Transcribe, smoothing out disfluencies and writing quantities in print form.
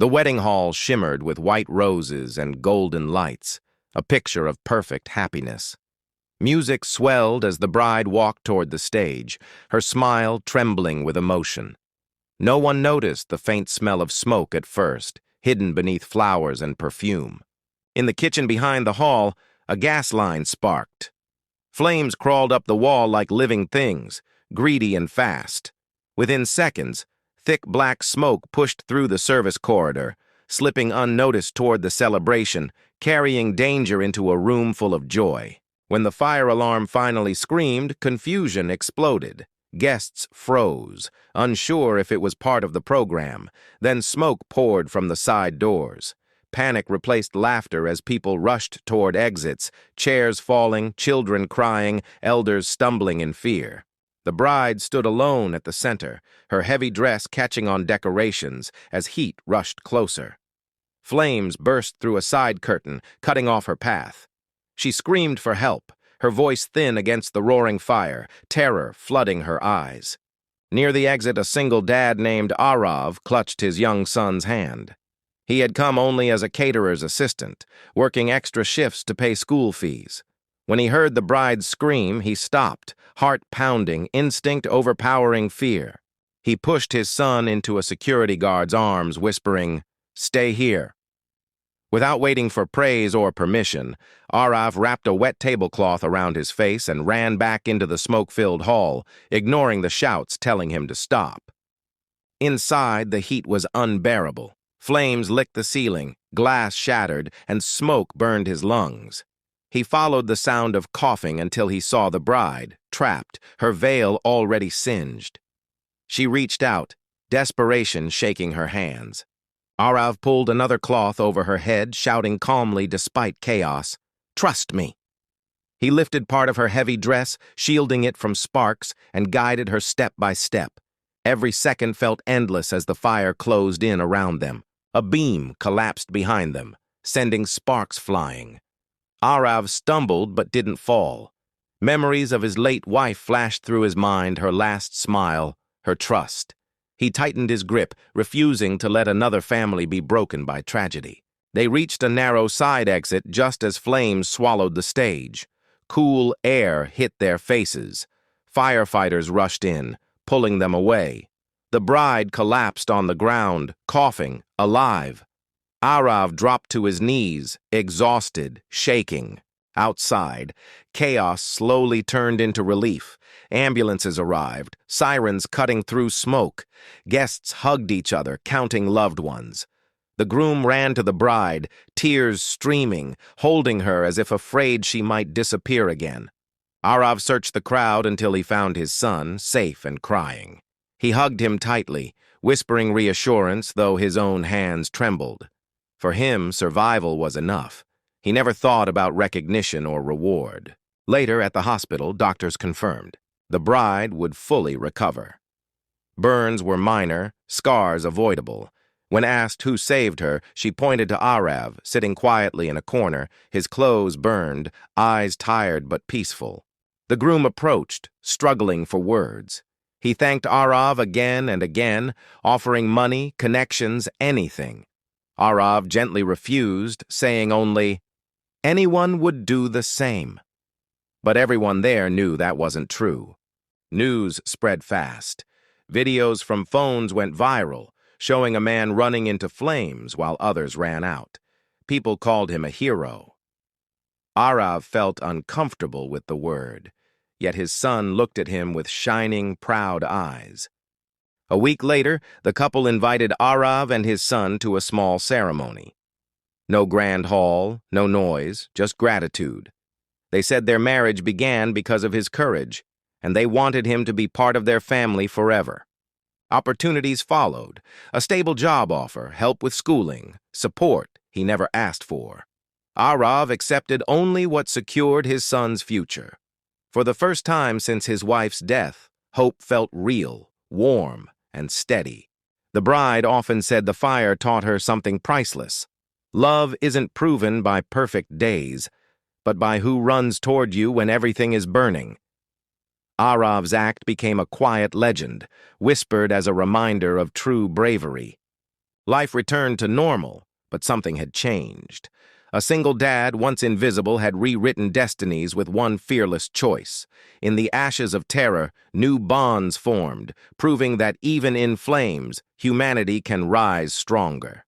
The wedding hall shimmered with white roses and golden lights, a picture of perfect happiness. Music swelled as the bride walked toward the stage, her smile trembling with emotion. No one noticed the faint smell of smoke at first, hidden beneath flowers and perfume. In the kitchen behind the hall, a gas line sparked. Flames crawled up the wall like living things, greedy and fast. Within seconds, thick black smoke pushed through the service corridor, slipping unnoticed toward the celebration, carrying danger into a room full of joy. When the fire alarm finally screamed, confusion exploded. Guests froze, unsure if it was part of the program. Then smoke poured from the side doors. Panic replaced laughter as people rushed toward exits, chairs falling, children crying, elders stumbling in fear. The bride stood alone at the center, her heavy dress catching on decorations as heat rushed closer. Flames burst through a side curtain, cutting off her path. She screamed for help, her voice thin against the roaring fire, terror flooding her eyes. Near the exit, a single dad named Arav clutched his young son's hand. He had come only as a caterer's assistant, working extra shifts to pay school fees. When he heard the bride scream, he stopped, heart pounding, instinct overpowering fear. He pushed his son into a security guard's arms, whispering, "Stay here." Without waiting for praise or permission, Arav wrapped a wet tablecloth around his face and ran back into the smoke-filled hall, ignoring the shouts telling him to stop. Inside, the heat was unbearable. Flames licked the ceiling, glass shattered, and smoke burned his lungs. He followed the sound of coughing until he saw the bride, trapped, her veil already singed. She reached out, desperation shaking her hands. Arav pulled another cloth over her head, shouting calmly despite chaos, "Trust me." He lifted part of her heavy dress, shielding it from sparks, and guided her step by step. Every second felt endless as the fire closed in around them. A beam collapsed behind them, sending sparks flying. Arav stumbled but didn't fall. Memories of his late wife flashed through his mind, her last smile, her trust. He tightened his grip, refusing to let another family be broken by tragedy. They reached a narrow side exit just as flames swallowed the stage. Cool air hit their faces. Firefighters rushed in, pulling them away. The bride collapsed on the ground, coughing, alive. Arav dropped to his knees, exhausted, shaking. Outside, chaos slowly turned into relief. Ambulances arrived, sirens cutting through smoke. Guests hugged each other, counting loved ones. The groom ran to the bride, tears streaming, holding her as if afraid she might disappear again. Arav searched the crowd until he found his son, safe and crying. He hugged him tightly, whispering reassurance, though his own hands trembled. For him, survival was enough. He never thought about recognition or reward. Later, at the hospital, doctors confirmed the bride would fully recover. Burns were minor, scars avoidable. When asked who saved her, she pointed to Arav, sitting quietly in a corner, his clothes burned, eyes tired but peaceful. The groom approached, struggling for words. He thanked Arav again and again, offering money, connections, anything. Arav gently refused, saying only, "Anyone would do the same." But everyone there knew that wasn't true. News spread fast. Videos from phones went viral, showing a man running into flames while others ran out. People called him a hero. Arav felt uncomfortable with the word, yet his son looked at him with shining, proud eyes. A week later, the couple invited Arav and his son to a small ceremony. No grand hall, no noise, just gratitude. They said their marriage began because of his courage, and they wanted him to be part of their family forever. Opportunities followed, a stable job offer, help with schooling, support he never asked for. Arav accepted only what secured his son's future. For the first time since his wife's death, hope felt real, warm, and steady. The bride often said the fire taught her something priceless. Love isn't proven by perfect days, but by who runs toward you when everything is burning. Arav's act became a quiet legend, whispered as a reminder of true bravery. Life returned to normal, but something had changed. A single dad, once invisible, had rewritten destinies with one fearless choice. In the ashes of terror, new bonds formed, proving that even in flames, humanity can rise stronger.